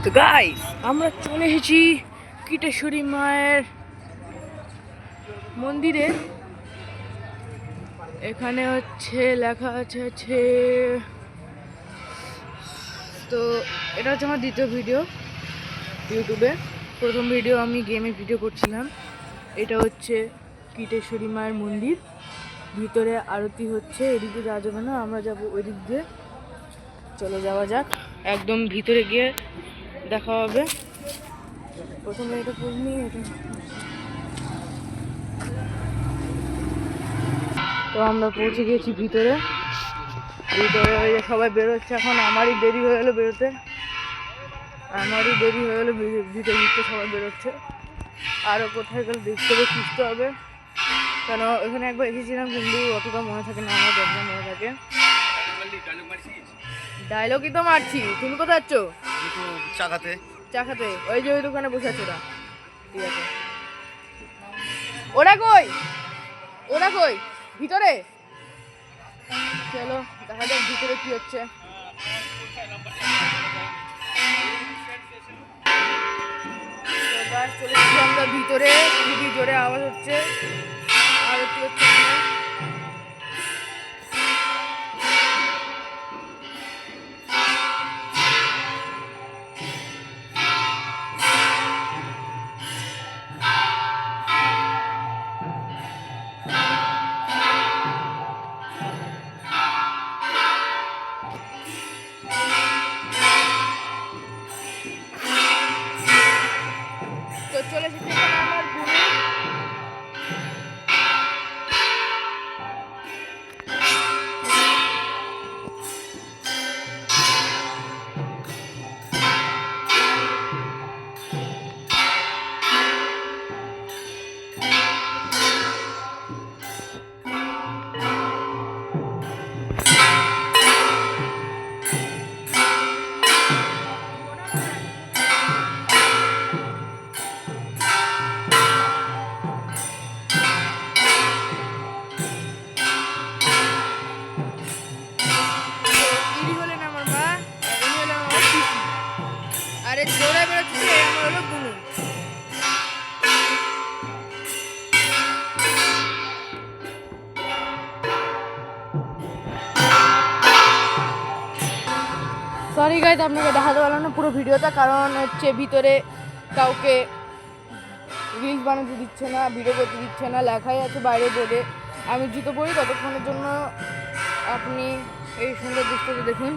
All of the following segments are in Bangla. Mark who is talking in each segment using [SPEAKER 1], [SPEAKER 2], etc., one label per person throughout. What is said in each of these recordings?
[SPEAKER 1] তো গাইস আমরা চলে এসেছি কীটেশ্বরী মায়ের মন্দিরে। এখানে হচ্ছে লেখা আছে তো এটা হচ্ছে আমার দ্বিতীয় ভিডিও ইউটিউবে। প্রথম ভিডিও আমি গেমের ভিডিও করছিলাম। এটা হচ্ছে কীটেশ্বরী মায়ের মন্দির, ভিতরে আরতি হচ্ছে। এদিকে যাওয়া যাবে না, আমরা যাব ওই দিক দিয়ে। চলো যাওয়া যাক, একদম ভিতরে গিয়ে দেখা হবে। প্রথমে এটা পড়িনি, এটা তো আমরা পৌঁছে গেছি ভিতরে। সবাই বেরোচ্ছে এখন, আমারই দেরি হয়ে গেলো বেরোতে, ভিতরে সবাই বেরোচ্ছে। আরও কোথায় গেলে দেখতে হবে, খুঁজতে হবে, কেন এখানে একবার এসেছিলাম কিন্তু অতটা মনে থাকে না, আমার যতটা মনে থাকে। ডায়লগই তো মারছি। তুমি কোথায় যাচ্ছ? চাকাতে ওই যে ওই দোকানে বসে আছে ওরা। ঠিক আছে, ওরা কই ভিতরে? চলো দেখা যাক ভিতরে কি হচ্ছে। চলে এসেছি আমরা ভিতরে, খুবই জোরে আওয়াজ হচ্ছে, আরতি হচ্ছে। তো চলে এসেছি আমার দৌড়ায় বেরোচ্ছে, আমার হলো বুনু। সরি গাইজ, আপনাকে দেখাতে পারলাম না পুরো ভিডিওটা, কারণ হচ্ছে ভিতরে কাউকে রিলস বানাতে দিচ্ছে না, ভিডিও করতে দিচ্ছে না। লেখাই আছে বাইরে বোর্ডে, আমি জুতো পরি। ততক্ষণের জন্য আপনি এই সুন্দর দৃশ্যটা দেখুন।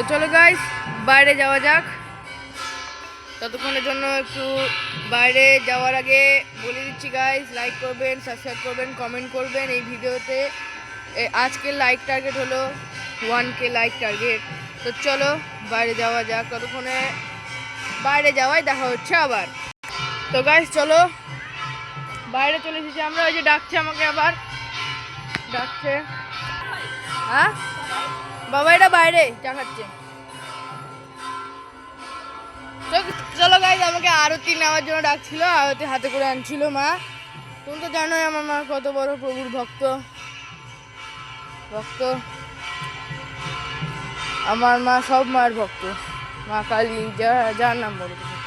[SPEAKER 1] তো চলো গাইস বাইরে যাওয়া যাক। ততক্ষণের জন্য একটু বাইরে যাওয়ার আগে বলে দিচ্ছি গাইস, লাইক করবেন, সাবস্ক্রাইব করবেন, কমেন্ট করবেন। এই ভিডিওতে আজকের লাইক টার্গেট হলো 1K লাইক টার্গেট। তো চলো বাইরে যাওয়া যাক, ততক্ষণে বাইরে যাওয়াই দেখা হচ্ছে আবার। তো গাইস চলো বাইরে চলে এসেছি আমরা। ওই যে ডাকছে আমাকে, আবার ডাকছে। হ্যাঁ বাবা, এটা বাইরে চা খাচ্ছে। চলো গাইজ, আমাকে আরতি নেওয়ার জন্য ডাকছিল, আরতি হাতে করে আনছিল মা। তুমি তো জানোই আমার মা কত বড় প্রভুর ভক্ত। আমার মা সব মায়ের ভক্ত, মা কালী, যার নাম বলো তুমি।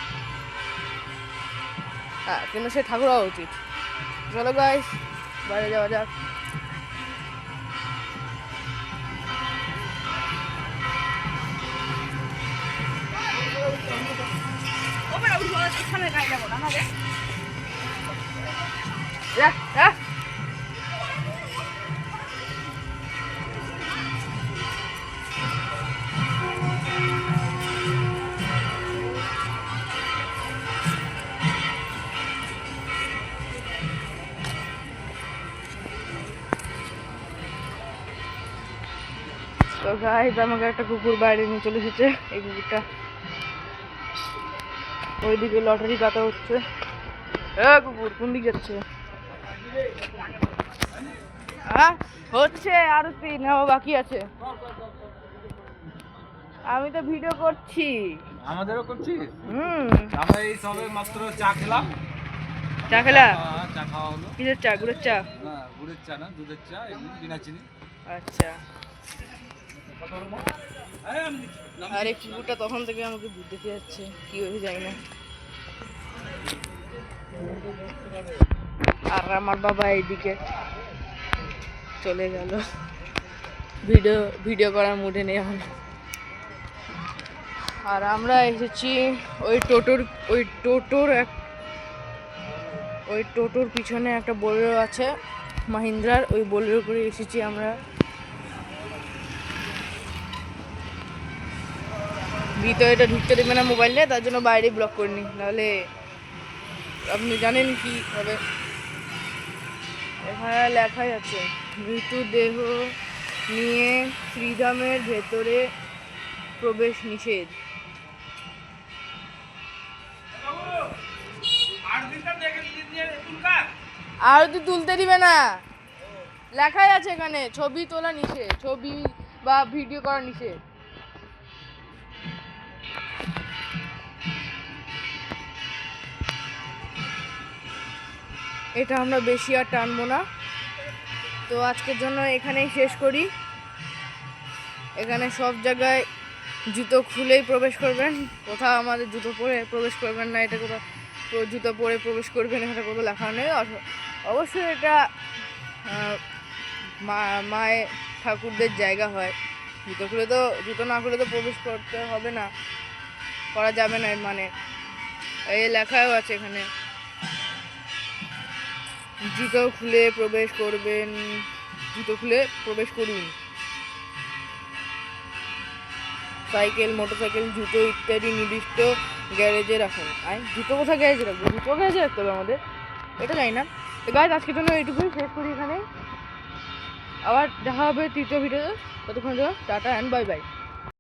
[SPEAKER 1] হ্যাঁ, কিন্তু সে ঠাকুর হওয়া উচিত। চলো গাইজ বাইরে যাওয়া যাক। তো গাইস আমাকে একটা কুকুর বাইরে নিয়ে চলে এসেছে। এই কুকুরটা ওইদিকে লটারি কাটা হচ্ছে। কুকুর কোন দিকে যাচ্ছে? হ্যাঁ হচ্ছে, আরো 3 বাকি আছে। আমি তো ভিডিও করছি।
[SPEAKER 2] আমাদেরও করছি। আমরা এই সবে মাত্র চা খেলাম।
[SPEAKER 1] চা খেলা?
[SPEAKER 2] চা খাওয়া হলো।
[SPEAKER 1] কিসের চা? গুড়ের চা?
[SPEAKER 2] না গুড়ের চা না, দুধের চা, এমনি বিনা চিনি।
[SPEAKER 1] আচ্ছা। আর এই কুকুরটা তখন থেকে আমাকে দুধ দেখে যাচ্ছে, কি হয়েছে জানি না। আর আমার বাবা এইদিকে চলে গেল, ভিডিও করার মুডে নেই এখন। আর আমরা এসেছি ওই টোটোর পিছনে একটা বোলেরো আছে মাহিন্দ্রার, ওই বোলেরো করে এসেছি আমরা। ভিতরে ঢুকতে দেবে না মোবাইল নিয়ে, তার জন্য বাইরে ব্লক করিনি, নাহলে আপনি জানেন কি হবে। এখানে লেখাই আছে মৃতদেহ নিয়ে শ্রীধামের ভেতরে প্রবেশ নিষেধ। আরতি তুলতে দিবে না, লেখাই আছে এখানে ছবি তোলা নিষেধ, ছবি বা ভিডিও করা নিষেধ। এটা আমরা বেশি আর টানবো না, তো আজকের জন্য এখানেই শেষ করি। এখানে সব জায়গায় জুতো খুলেই প্রবেশ করবেন, কোথাও আমাদের জুতো পরে প্রবেশ করবেন না। এটা কোথাও জুতো পরে প্রবেশ করবেন এটা কোথাও লেখা নেই। অবশ্যই এটা মায়ের ঠাকুরদের জায়গা হয়, জুতো না খুলে তো প্রবেশ করতে হবে না, করা যাবে না, এর মানে এই লেখাও আছে এখানে জুতো খুলে প্রবেশ করবেন, জুতো খুলে প্রবেশ করুন। সাইকেল, মোটরসাইকেল, জুতো ইত্যাদি নির্দিষ্ট গ্যারেজে রাখুন। জুতো কোথায় গ্যারেজে রাখবো? জুতো গ্যারেজে রাখতে হবে আমাদের, এটা জানি না। তো গাইস আজকের জন্য এইটুকুই শেষ করি এখানে, আবার দেখা হবে তৃতীয় ভিডিওতে। ততক্ষণ টাটা অ্যান্ড বাই বাই।